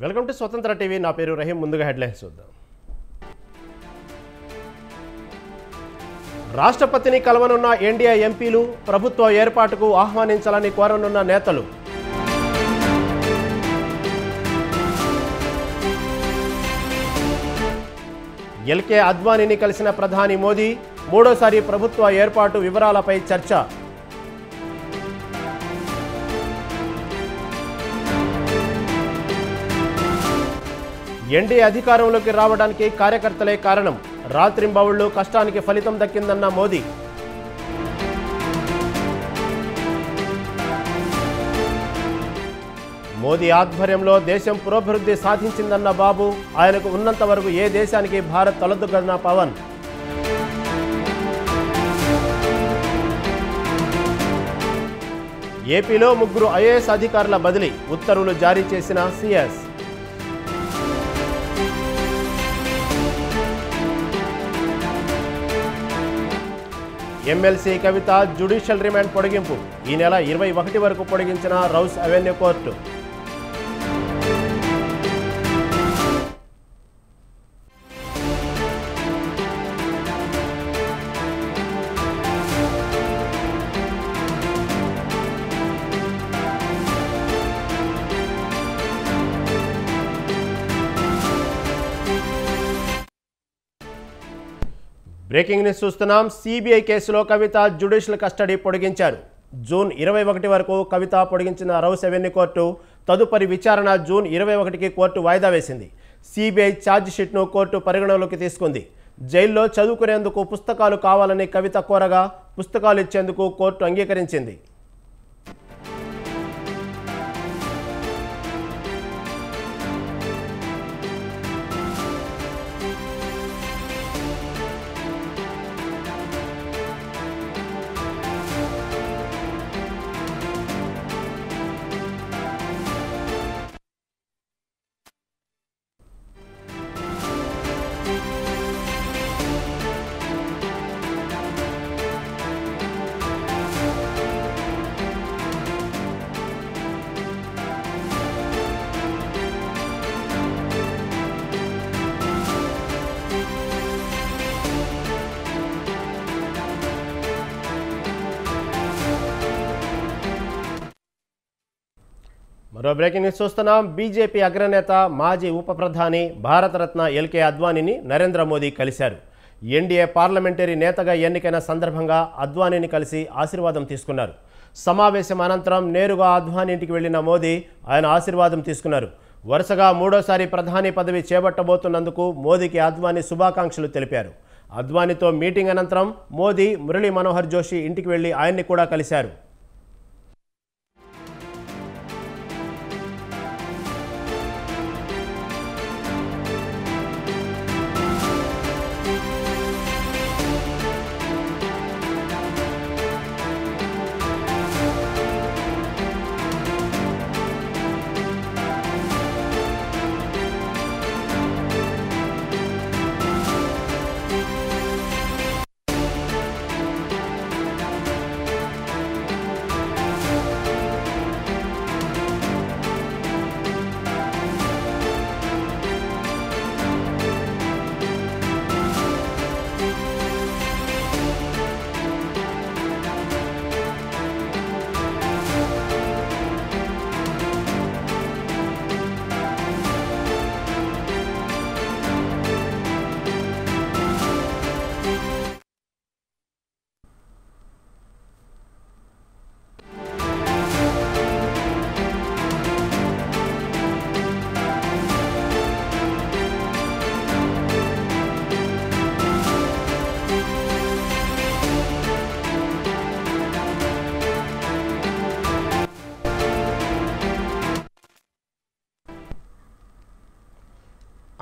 Welcome to స్వతంత్ర TV. నా పేరు రహీం. ముందుగా హెడ్లైన్స్ చూద్దాం. రాష్ట్రపతిని కలవనున్న ఎన్డీఏ ఎంపీలు ప్రభుత్వ ఏర్పాటుకు ఆహ్వానించాలని కోరనున్న నేతలు. ఎల్కే అద్వానీని కలిసిన ప్రధాని మోదీ మూడోసారి ప్రభుత్వ ఏర్పాటు వివరాలపై చర్చ. ఎన్డీఏ అధికారంలోకి రావడానికి కార్యకర్తలే కారణం, రాత్రింబవళ్లు కష్టానికి ఫలితం దక్కిందన్న మోదీ. మోదీ ఆధ్వర్యంలో దేశం పురోభివృద్ధి సాధించిందన్న బాబు, ఆయనకు ఉన్నంత వరకు ఏ దేశానికి భారత్ తలదొగ్గదన్న పవన్. ఏపీలో 3 ఐఏఎస్ అధికారుల బదిలీ, ఉత్తర్వులు జారీ చేసిన CS. MLC Kavitha judicial remand పొడిగింపు, ఈ నెల 21 వరకు పొడిగించిన Rouse Avenue court. Breaking news చూస్తున్నాం. సిబిఐ కేసులో కవిత జ్యుడిషియల్ కస్టడీ పొడిగించారు. జూన్ 21 వరకు కవిత పొడిగించిన రౌస్ అవెన్యూ కోర్టు తదుపరి విచారణ జూన్ 21కి కోర్టు వాయిదా వేసింది. సిబిఐ ఛార్జిషీట్ను కోర్టు పరిగణలోకి తీసుకుంది. జైల్లో చదువుకునేందుకు పుస్తకాలు కావాలని కవిత కోరగా పుస్తకాలు ఇచ్చేందుకు కోర్టు అంగీకరించింది. మరో బ్రేకింగ్ న్యూస్ చూస్తున్నాం. బీజేపీ అగ్రనేత మాజీ ఉప ప్రధాని భారతరత్న ఎల్కే అద్వానీని నరేంద్ర మోదీ కలిశారు. ఎన్డీఏ పార్లమెంటరీ నేతగా ఎన్నికైన సందర్భంగా అద్వానీని కలిసి ఆశీర్వాదం తీసుకున్నారు. సమావేశం అనంతరం నేరుగా అద్వానీ ఇంటికి వెళ్లిన మోదీ ఆయన ఆశీర్వాదం తీసుకున్నారు. వరుసగా మూడోసారి ప్రధాని పదవి చేపట్టబోతున్నందుకు మోదీకి అద్వానీ శుభాకాంక్షలు తెలిపారు. అద్వానీతో మీటింగ్ అనంతరం మోదీ మురళీ మనోహర్ జోషి ఇంటికి వెళ్లి ఆయన్ని కూడా కలిశారు.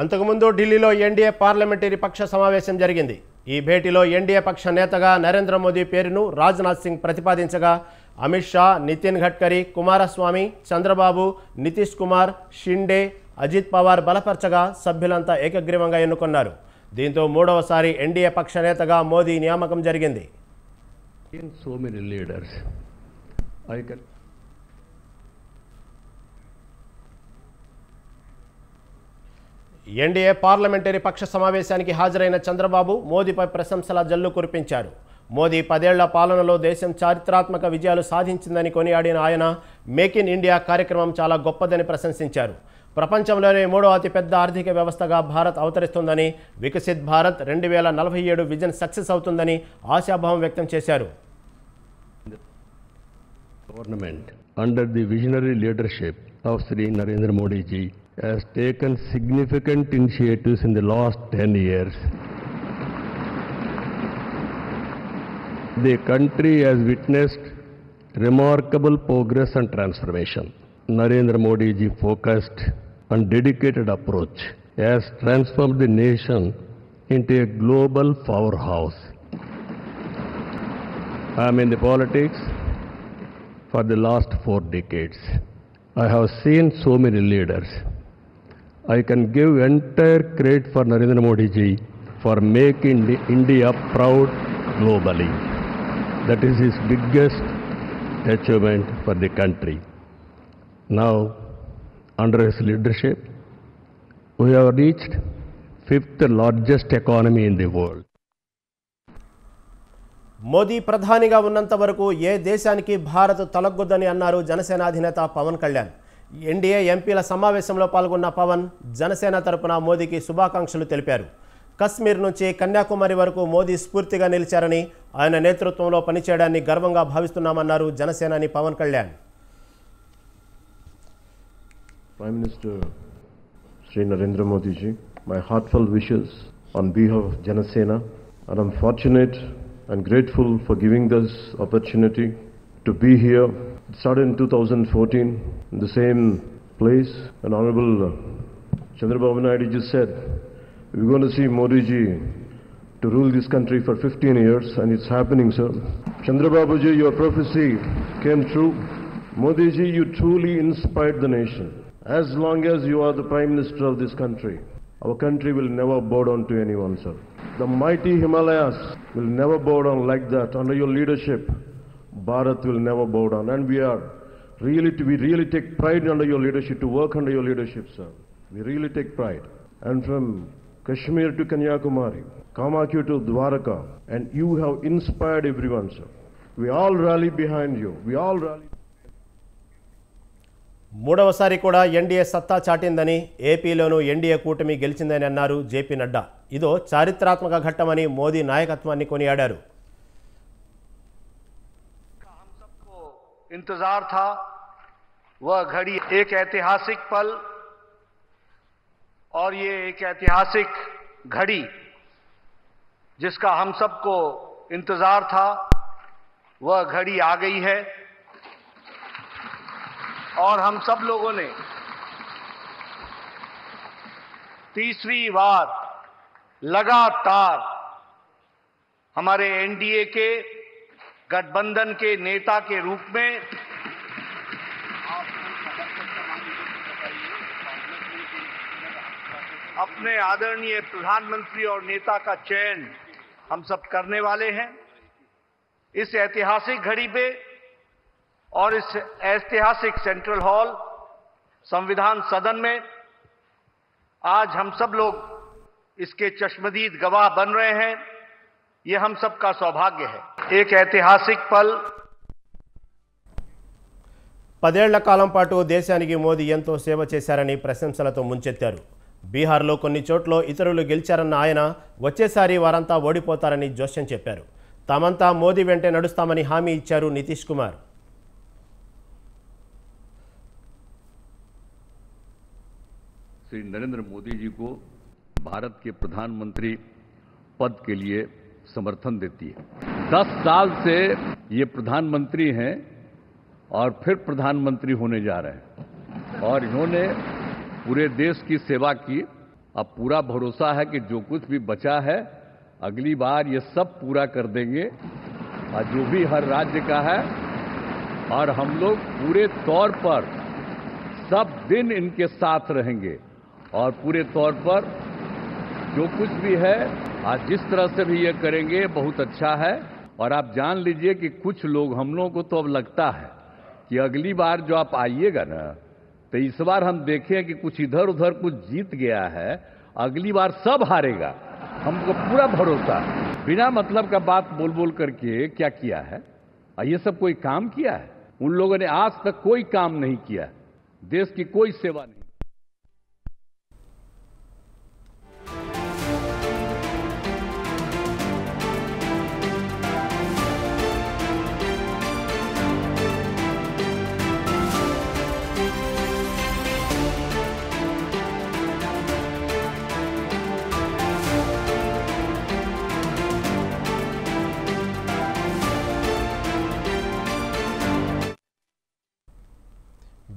అంతకుముందు ఢిల్లీలో ఎన్డీఏ పార్లమెంటరీ పక్ష సమావేశం జరిగింది. ఈ భేటీలో ఎన్డీఏ పక్ష నేతగా నరేంద్ర మోదీ పేరును రాజ్నాథ్ సింగ్ ప్రతిపాదించగా అమిత్ షా, నితిన్ గడ్కరీ, కుమారస్వామి, చంద్రబాబు, నితీష్ కుమార్, షిండే, అజిత్ పవార్ బలపరచగా సభ్యులంతా ఏకగ్రీవంగా ఎన్నుకున్నారు. దీంతో మూడవసారి ఎన్డీఏ పక్ష నేతగా మోదీ నియామకం జరిగింది. So many leaders. NDA parliamentary పక్ష సమావేశానికి హాజరైన చంద్రబాబు మోదీపై ప్రశంసల జల్లు కురిపించారు. మోదీ 10 ఏళ్ల పాలనలో దేశం చారిత్రాత్మక విజయాలు సాధించిందని కొనియాడిన ఆయన మేక్ ఇన్ ఇండియా కార్యక్రమం చాలా గొప్పదని ప్రశంసించారు. ప్రపంచంలోనే 3వ అతిపెద్ద ఆర్థిక వ్యవస్థగా భారత్ అవతరిస్తుందని, వికసిత్ భారత్ 2047 విజన్ సక్సెస్ అవుతుందని ఆశాభావం వ్యక్తం చేశారు. Government, under the visionary leadership of Sri Narendra Modi ji, has taken significant initiatives in the last 10 years. The country has witnessed remarkable progress and transformation. Narendra Modi ji focused and dedicated approach has transformed the nation into a global powerhouse. I am in the politics for the last 4 decades. I have seen so many leaders. I can give entire credit for Narendra Modi ji for making India proud globally. That is his biggest achievement for the country. Now, under his leadership, we have reached 5th largest economy in the world. Modi ప్రధానిగా ఉన్నంత వరకు ఏ దేశానికి భారత్ తలగ్గొద్దని అన్నారు జనసేన అధినేత Pawan Kalyan. NDA ఎంపీల సమావేశంలో పాల్గొన్న పవన్ జనసేన తరపున మోదీకి శుభాకాంక్షలు తెలిపారు. కశ్మీర్ నుంచి కన్యాకుమారి వరకు మోదీ స్ఫూర్తిగా నిలిచారని, ఆయన నేతృత్వంలో పనిచేయడాన్ని గర్వంగా భావిస్తున్నామన్నారు జనసేనాని Pawan Kalyan. Prime Minister Sri Narendra Modi ji, my heartfelt wishes on behalf of Janasena, and I'm fortunate and grateful for giving this opportunity to be here. It started in 2014 in the same place, and Honorable Chandrababu Naidu ji said, we're going to see Modi ji to rule this country for 15 years, and it's happening, sir. Chandrababu ji, your prophecy came true. Modi ji, you truly inspired the nation. As long as you are the Prime Minister of this country, our country will never bow down to anyone, sir. The mighty Himalayas will never bow down like that. Under your leadership, Bharat will never bow down. And we really take pride under your leadership, to work under your leadership, sir. We really take pride. And from Kashmir to Kanyakumari, Kamakyu to Dwaraka, and you have inspired everyone, sir. We all rally behind you. We all rally. మూడవసారి కూడా NDA సత్తా చాటిందని, ఏపీలోనూ NDA కూటమి గెలిచిందని అన్నారు JP Nadda. ఇదో చారిత్రాత్మక ఘట్టమని మోదీ నాయకత్వాన్ని కొనియాడారు. हम सबको इंतजार था, वह घड़ी एक ऐतिहासिक पल, और ये एक ऐतिहासिक घड़ी जिसका हम सबको इंतजार था, वह घड़ी आ गई है. और हम सब लोगों ने तीसरी बार लगातार हमारे एनडीए के गठबंधन के नेता के रूप में अपने आदरणीय प्रधानमंत्री और नेता का चयन हम सब करने वाले हैं. इस ऐतिहासिक घड़ी पे और इस ऐतिहासिक सेंट्रल हॉल संविधान सदन में आज हम सब लोग इसके चश्मदीद गवाह बन रहे हैं. ये हम सबका सौभाग्य है. एक ऐतिहासिक पल. 10 ఏళ్ల కాలం పాటు దేశానికి మోదీ ఎంతో సేవ చేశారని ప్రశంసలతో ముంచెత్తారు. బీహార్లో కొన్ని చోట్ల ఇతరులు గెలిచారన్న ఆయన వచ్చేసారి వారంతా ఓడిపోతారని జోస్యం చెప్పారు. తామంతా మోదీ వెంటే నడుస్తామని హామీ ఇచ్చారు నితీష్ కుమార్. श्री नरेंद्र मोदी जी को भारत के प्रधानमंत्री पद के लिए समर्थन देती है. 10 साल से ये प्रधानमंत्री हैं और फिर प्रधानमंत्री होने जा रहे हैं, और इन्होंने पूरे देश की सेवा की. अब पूरा भरोसा है कि जो कुछ भी बचा है अगली बार ये सब पूरा कर देंगे, और जो भी हर राज्य का है, और हम लोग पूरे तौर पर सब दिन इनके साथ रहेंगे, और पूरे तौर पर जो कुछ भी है आज जिस तरह से भी ये करेंगे बहुत अच्छा है. और आप जान लीजिए कि कुछ लोग, हम लोगों को तो अब लगता है कि अगली बार जो आप आइएगा ना, तो इस बार हम देखें कि कुछ इधर उधर कुछ जीत गया है अगली बार सब हारेगा, हमको पूरा भरोसा है। बिना मतलब का बात बोल बोल करके क्या किया है? ये सब कोई काम किया है? उन लोगों ने आज तक कोई काम नहीं किया, देश की कोई सेवा नहीं।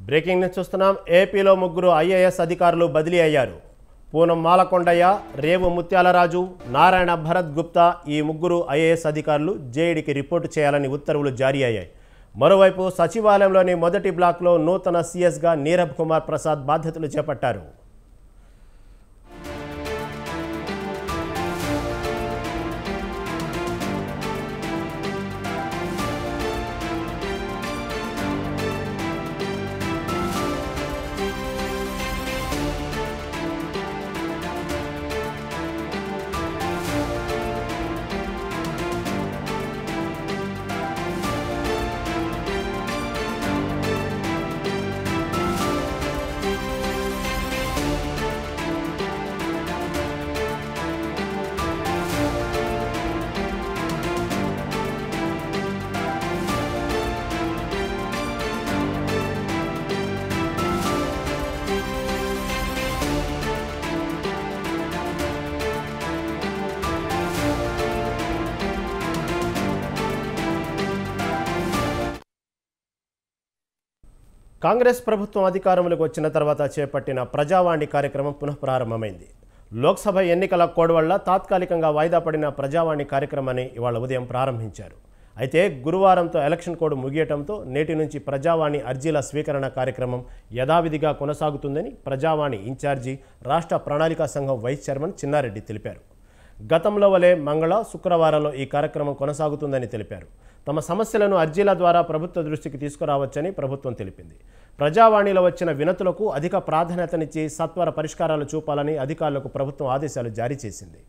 బ్రేకింగ్ న్యూస్ చూస్తున్నాం. ఏపీలో ముగ్గురు ఐఏఎస్ అధికారులు బదిలీ అయ్యారు. పూనం మాలకొండయ్య, రేవు ముత్యాలరాజు, నారాయణ భరత్ గుప్తా ఈ ముగ్గురు ఐఏఎస్ అధికారులు జేఈడీకి రిపోర్టు చేయాలని ఉత్తర్వులు జారీ అయ్యాయి. మరోవైపు సచివాలయంలోని మొదటి బ్లాక్లో నూతన సీఎస్గా నీరబ్ కుమార్ ప్రసాద్ బాధ్యతలు చేపట్టారు. కాంగ్రెస్ ప్రభుత్వం అధికారంలోకి వచ్చిన తర్వాత చేపట్టిన ప్రజావాణి కార్యక్రమం పునఃప్రారంభమైంది. లోక్సభ ఎన్నికల కోడ్ వల్ల తాత్కాలికంగా వాయిదా పడిన ప్రజావాణి కార్యక్రమాన్ని ఇవాళ ఉదయం ప్రారంభించారు. అయితే గురువారంతో ఎలక్షన్ కోడ్ ముగియటంతో నేటి నుంచి ప్రజావాణి అర్జీల స్వీకరణ కార్యక్రమం యథావిధిగా కొనసాగుతుందని ప్రజావాణి ఇన్ఛార్జి రాష్ట్ర ప్రణాళికా సంఘం వైస్ చైర్మన్ చిన్నారెడ్డి తెలిపారు. గతంలో వలె మంగళ, శుక్రవారంలో ఈ కార్యక్రమం కొనసాగుతుందని తెలిపారు. తమ సమస్యలను అర్జీల ద్వారా ప్రభుత్వ దృష్టికి తీసుకురావచ్చని ప్రభుత్వం తెలిపింది. ప్రజావాణిలో వచ్చిన వినతులకు అధిక ప్రాధాన్యతనిచ్చి సత్వర పరిష్కారాలు చూపాలని అధికారులకు ప్రభుత్వం ఆదేశాలు జారీ చేసింది.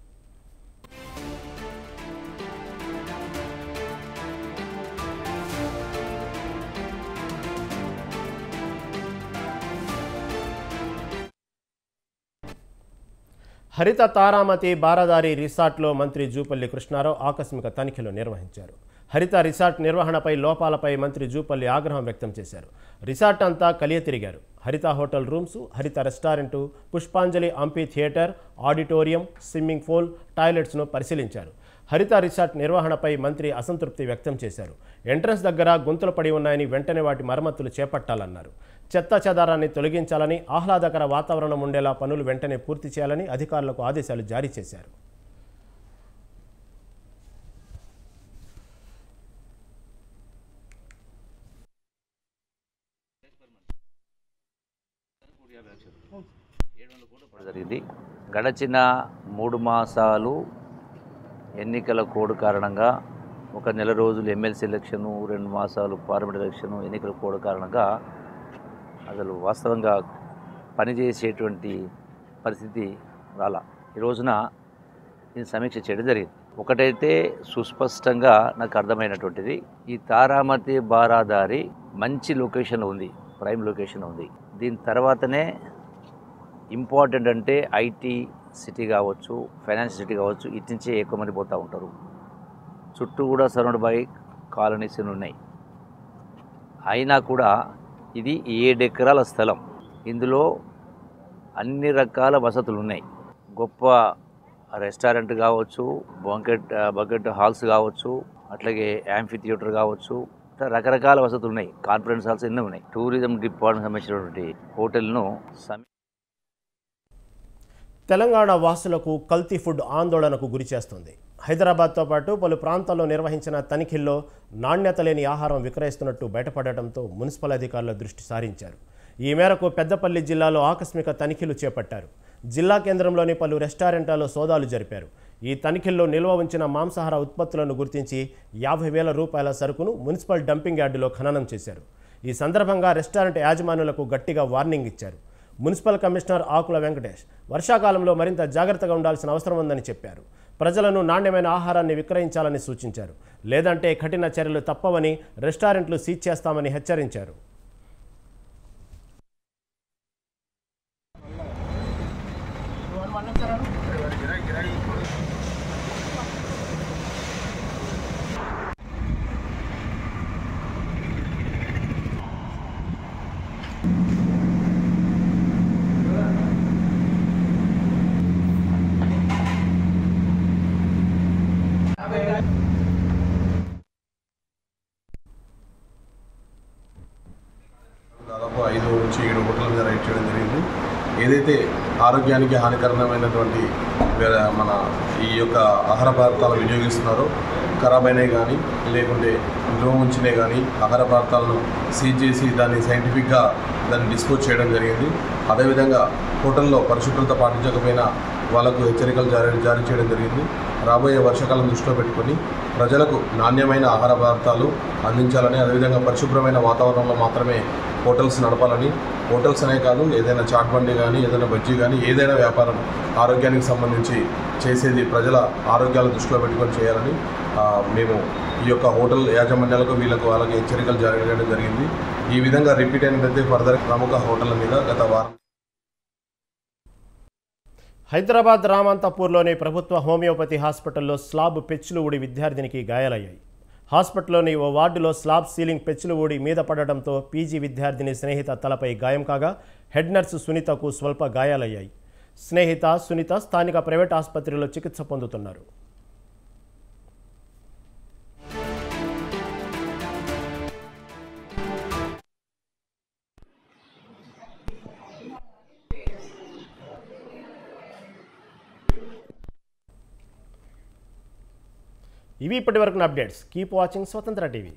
హరిత తారామతి బారాదారి రిసార్ట్లో మంత్రి జూపల్లి కృష్ణారావు ఆకస్మిక తనిఖీలు నిర్వహించారు. హరిత రిసార్ట్ నిర్వహణపై లోపాలపై మంత్రి జూపల్లి ఆగ్రహం వ్యక్తం చేశారు. రిసార్ట్ అంతా కలియ తిరిగారు. హరిత హోటల్ రూమ్స్, హరిత రెస్టారెంటు, పుష్పాంజలి అంపీ థియేటర్, ఆడిటోరియం, స్విమ్మింగ్ పూల్, టాయిలెట్స్ను పరిశీలించారు. హరిత రిసార్ట్ నిర్వహణపై మంత్రి అసంతృప్తి వ్యక్తం చేశారు. ఎంట్రన్స్ దగ్గర గుంతలు పడి ఉన్నాయని, వెంటనే వాటి మరమ్మతులు చేపట్టాలన్నారు. చెత్త చెదారాన్ని తొలగించాలని, ఆహ్లాదకర వాతావరణం ఉండేలా పనులు వెంటనే పూర్తి చేయాలని అధికారులకు ఆదేశాలు జారీ చేశారు. జరిగింది. గడచిన 3 మాసాలు ఎన్నికల కోడ్ కారణంగా, ఒక నెల రోజులు ఎమ్మెల్సీ ఎలక్షను, 2 మాసాలు పార్లమెంట్ ఎలక్షను, ఎన్నికల కోడ్ కారణంగా అసలు వాస్తవంగా పనిచేసేటువంటి పరిస్థితి రాలా. ఈ రోజున ఇది సమీక్ష చేయడం జరిగింది. ఒకటైతే సుస్పష్టంగా నాకు అర్థమైనటువంటిది, ఈ తారామతి బారాదారి మంచి లొకేషన్ ఉంది, ప్రైమ్ లొకేషన్ ఉంది. దీని తర్వాతనే ఇంపార్టెంట్ అంటే ఐటీ సిటీ కావచ్చు, ఫైనాన్స్ సిటీ కావచ్చు, ఇటు నుంచే ఎక్కువ మంది పోతూ ఉంటారు. చుట్టూ కూడా సరౌండ్ బై కాలనీస్ ఉన్నాయి. అయినా కూడా ఇది 7 ఎకరాల స్థలం. ఇందులో అన్ని రకాల వసతులు ఉన్నాయి. గొప్ప రెస్టారెంట్ కావచ్చు, బకెట్ హాల్స్ కావచ్చు, అట్లాగే యాంఫీ థియేటర్ కావచ్చు, రకరకాల వసతులు ఉన్నాయి. కాన్ఫరెన్స్ హాల్స్ ఎన్నో ఉన్నాయి. టూరిజం డిపార్ట్మెంట్ సంబంధించినటువంటి హోటల్ను తెలంగాణ వాసులకు కల్తీ ఫుడ్ ఆందోళనకు గురి చేస్తుంది. హైదరాబాద్తో పాటు పలు ప్రాంతాల్లో నిర్వహించిన తనిఖీల్లో నాణ్యత లేని ఆహారం విక్రయిస్తున్నట్టు బయటపడటంతో మున్సిపల్ అధికారుల దృష్టి సారించారు. ఈ మేరకు పెద్దపల్లి జిల్లాలో ఆకస్మిక తనిఖీలు చేపట్టారు. జిల్లా కేంద్రంలోని పలు రెస్టారెంట్లలో సోదాలు జరిపారు. ఈ తనిఖీల్లో నిల్వ ఉంచిన మాంసాహార ఉత్పత్తులను గుర్తించి 50,000 రూపాయల సరుకును మున్సిపల్ డంపింగ్ యార్డులో ఖననం చేశారు. ఈ సందర్భంగా రెస్టారెంట్ యాజమానులకు గట్టిగా వార్నింగ్ ఇచ్చారు. మున్సిపల్ కమిషనర్ ఆకుల వెంకటేష్ వర్షాకాలంలో మరింత జాగ్రత్తగా ఉండాల్సిన అవసరం ఉందని చెప్పారు. ప్రజలను నాణ్యమైన ఆహారాన్ని విక్రయించాలని సూచించారు. లేదంటే కఠిన చర్యలు తప్పవని, రెస్టారెంట్లు సీజ్ చేస్తామని హెచ్చరించారు. దాదాపు 5 నుంచి 7 హోటల్ మీద రైడ్ చేయడం జరిగింది. ఏదైతే ఆరోగ్యానికి హానికరమైనటువంటి మన ఈ యొక్క ఆహార పదార్థాలు వినియోగిస్తున్నారో, ఖరాబ్ అయినవి కానీ లేకుంటే నిల్వ ఉంచినవి కానీ ఆహార పదార్థాలను సీజ్ చేసి దాన్ని సైంటిఫిక్గా దాన్ని డిస్పోజ్ చేయడం జరిగింది. అదేవిధంగా హోటల్లో పరిశుభ్రత పాటించకపోయినా వాళ్ళకు హెచ్చరికలు జారీ చేయడం జరిగింది. రాబోయే వర్షాకాలం దృష్టిలో పెట్టుకొని ప్రజలకు నాణ్యమైన ఆహార పదార్థాలు అందించాలని, అదేవిధంగా పరిశుభ్రమైన వాతావరణంలో మాత్రమే హోటల్స్ నడపాలని, హోటల్స్ అనే కాదు ఏదైనా చాట్ బండి కానీ ఏదైనా బజ్జీ కానీ ఏదైనా వ్యాపారం ఆరోగ్యానికి సంబంధించి చేసేది ప్రజల ఆరోగ్యాల దృష్టిలో పెట్టుకొని చేయాలని మేము ఈ యొక్క హోటల్ యాజమాన్యాలకు వాళ్ళకి హెచ్చరికలు జారీ చేయడం జరిగింది. ఈ విధంగా రిపీట్ అయినట్లయితే ఫర్దర్ ప్రముఖ హోటళ్ల మీద గత వారం హైదరాబాద్ రామంతపూర్లోని ప్రభుత్వ హోమియోపతి హాస్పిటల్లో స్లాబ్ పెచ్చులు ఊడి విద్యార్థినికి గాయాలయ్యాయి. హాస్పిటల్లోని ఓ వార్డులో స్లాబ్ సీలింగ్ పెచ్చులు ఊడి మీద పడడంతో పీజీ విద్యార్థిని స్నేహిత తలపై గాయం కాగా హెడ్ నర్సు సునీతకు స్వల్ప గాయాలయ్యాయి. స్నేహిత సునీత స్థానిక ప్రైవేట్ ఆసుపత్రిలో చికిత్స పొందుతున్నారు. ఇవి ఇప్పటివరకు అప్డేట్స్. కీప్ వాచింగ్ స్వతంత్ర టీవీ.